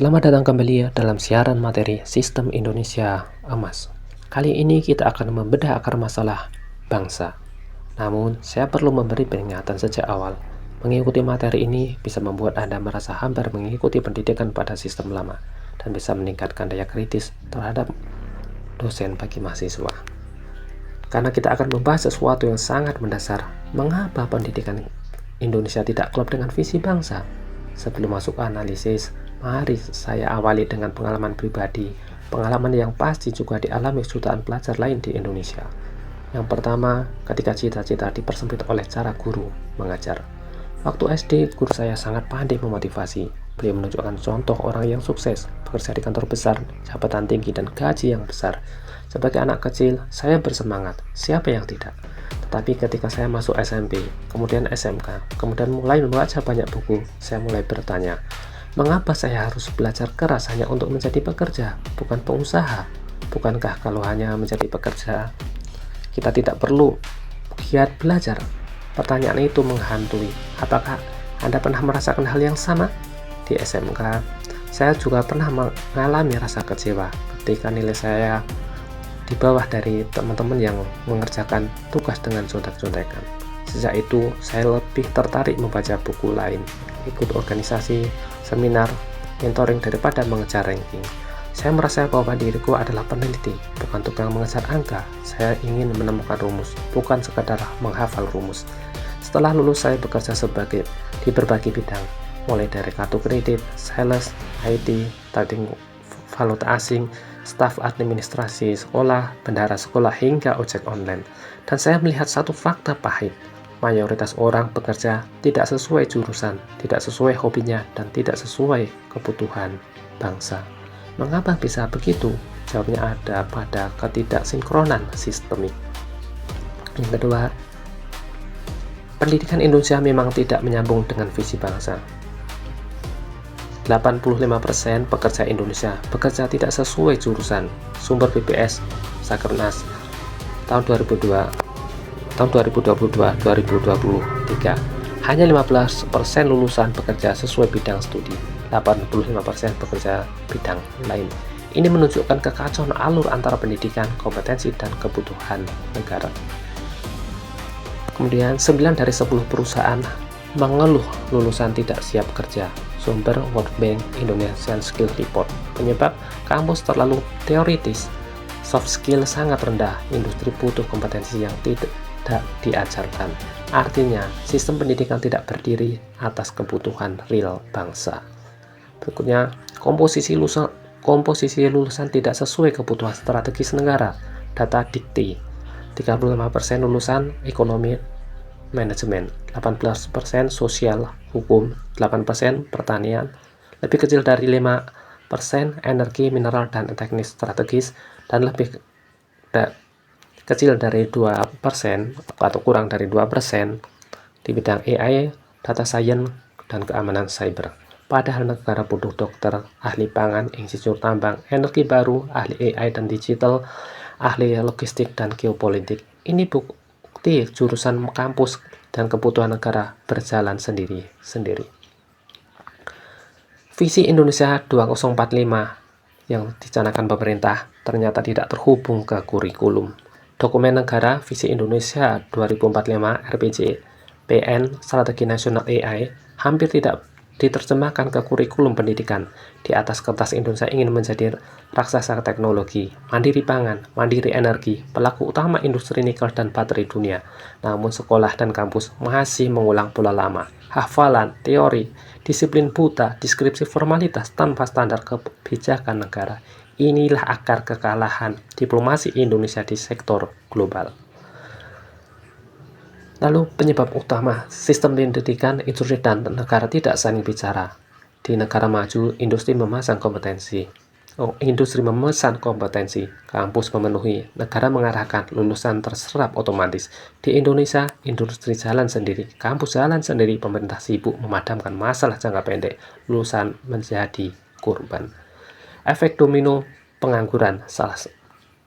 Selamat datang kembali ya dalam siaran materi Sistem Indonesia Emas. Kali ini kita akan membedah akar masalah bangsa. Namun, saya perlu memberi peringatan sejak awal. Mengikuti materi ini bisa membuat Anda merasa hampir mengikuti pendidikan pada sistem lama dan bisa meningkatkan daya kritis terhadap dosen bagi mahasiswa. Karena kita akan membahas sesuatu yang sangat mendasar, mengapa pendidikan Indonesia tidak klop dengan visi bangsa? Sebelum masuk analisis, mari saya awali dengan pengalaman pribadi, pengalaman yang pasti juga dialami jutaan pelajar lain di Indonesia. Yang pertama, ketika cita-cita dipersempit oleh cara guru mengajar. Waktu SD, guru saya sangat pandai memotivasi. Beliau menunjukkan contoh orang yang sukses, bekerja di kantor besar, jabatan tinggi, dan gaji yang besar. Sebagai anak kecil, saya bersemangat. Siapa yang tidak? Tetapi ketika saya masuk SMP, kemudian SMK, kemudian mulai membaca banyak buku, saya mulai bertanya, mengapa saya harus belajar keras hanya untuk menjadi pekerja, bukan pengusaha? Bukankah kalau hanya menjadi pekerja, kita tidak perlu giat belajar? Pertanyaan itu menghantui. Apakah Anda pernah merasakan hal yang sama? Di SMK, saya juga pernah mengalami rasa kecewa ketika nilai saya di bawah dari teman-teman yang mengerjakan tugas dengan contek-contekan. Sejak itu, saya lebih tertarik membaca buku lain, ikut organisasi, seminar, mentoring daripada mengejar ranking. Saya merasa bahwa diriku adalah peneliti, bukan tukang mengejar angka. Saya ingin menemukan rumus, bukan sekadar menghafal rumus. Setelah lulus, saya bekerja di berbagai bidang, mulai dari kartu kredit, sales, IT, trading valuta asing, staf administrasi sekolah, bendahara sekolah, hingga ojek online. Dan saya melihat satu fakta pahit. Mayoritas orang bekerja tidak sesuai jurusan, tidak sesuai hobinya, dan tidak sesuai kebutuhan bangsa. Mengapa bisa begitu? Jawabnya ada pada ketidaksinkronan sistemik. Yang kedua, pendidikan Indonesia memang tidak menyambung dengan visi bangsa. 85% pekerja Indonesia bekerja tidak sesuai jurusan. Sumber BPS Sakernas tahun 2022-2023. Hanya 15% lulusan bekerja sesuai bidang studi, 85% bekerja bidang lain. Ini menunjukkan kekacauan alur antara pendidikan, kompetensi, dan kebutuhan negara. Kemudian 9 dari 10 perusahaan mengeluh lulusan tidak siap kerja. Sumber World Bank Indonesian Skill Report. Penyebab kampus terlalu teoritis, soft skill sangat rendah, industri butuh kompetensi yang tidak diajarkan. Artinya, sistem pendidikan tidak berdiri atas kebutuhan real bangsa. Berikutnya, komposisi lulusan tidak sesuai kebutuhan strategis negara. Data Dikti, 35% lulusan ekonomi manajemen, 18% sosial hukum, 8% pertanian, lebih kecil dari 5% energi, mineral, dan teknis strategis, dan lebih kecil dari 2% atau kurang dari 2% di bidang AI, data science, dan keamanan cyber. Padahal negara butuh dokter, ahli pangan, insinyur tambang, energi baru, ahli AI dan digital, ahli logistik dan geopolitik. Ini bukti jurusan kampus dan kebutuhan negara berjalan sendiri-sendiri. Visi Indonesia 2045 yang dicanangkan pemerintah ternyata tidak terhubung ke kurikulum. Dokumen negara Visi Indonesia 2045 RPG PN Strategi Nasional AI hampir tidak diterjemahkan ke kurikulum pendidikan. Di atas kertas, Indonesia ingin menjadi raksasa teknologi, mandiri pangan, mandiri energi, pelaku utama industri nikel dan baterai dunia. Namun sekolah dan kampus masih mengulang pola lama, hafalan, teori, disiplin buta, deskripsi formalitas tanpa standar kebijakan negara. Inilah akar kekalahan diplomasi Indonesia di sektor global. Lalu penyebab utama sistem pendidikan, industri, dan negara tidak saling bicara. Di negara maju, industri memesan kompetensi, kampus memenuhi, negara mengarahkan, lulusan terserap otomatis. Di Indonesia, industri jalan sendiri, kampus jalan sendiri, pemerintah sibuk memadamkan masalah jangka pendek, lulusan menjadi korban. Efek domino pengangguran, salah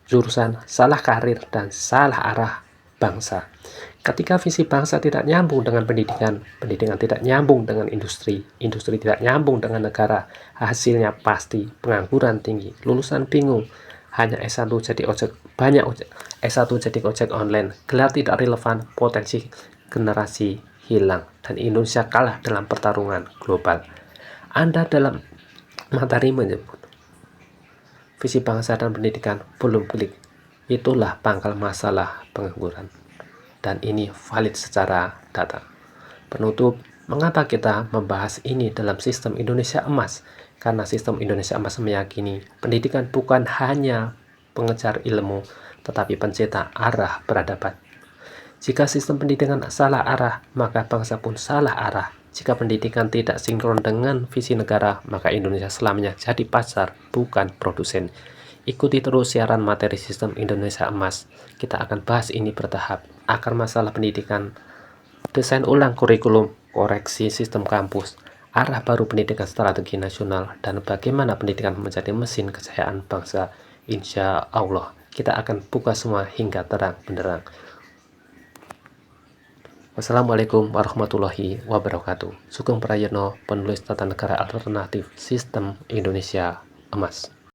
jurusan, salah karir, dan salah arah bangsa. Ketika visi bangsa tidak nyambung dengan pendidikan, pendidikan tidak nyambung dengan industri, industri tidak nyambung dengan negara, hasilnya pasti pengangguran tinggi, lulusan bingung, hanya S1 jadi ojek, banyak ojek, S1 jadi ojek online, gelar tidak relevan, potensi generasi hilang, dan Indonesia kalah dalam pertarungan global. Anda dalam materi menyebut visi bangsa dan pendidikan belum klik. Itulah pangkal masalah pengangguran. Dan ini valid secara data. Penutup, mengapa kita membahas ini dalam sistem Indonesia Emas? Karena sistem Indonesia Emas meyakini pendidikan bukan hanya pengejar ilmu, tetapi pencetak arah peradaban. Jika sistem pendidikan salah arah, maka bangsa pun salah arah. Jika pendidikan tidak sinkron dengan visi negara, maka Indonesia selamanya jadi pasar, bukan produsen. Ikuti terus siaran materi sistem Indonesia Emas. Kita akan bahas ini bertahap. Akar masalah pendidikan, desain ulang kurikulum, koreksi sistem kampus, arah baru pendidikan strategi nasional, dan bagaimana pendidikan menjadi mesin kejayaan bangsa. Insya Allah, kita akan buka semua hingga terang benderang. Wassalamualaikum warahmatullahi wabarakatuh. Sugeng Prayono, penulis tata negara alternatif sistem Indonesia Emas.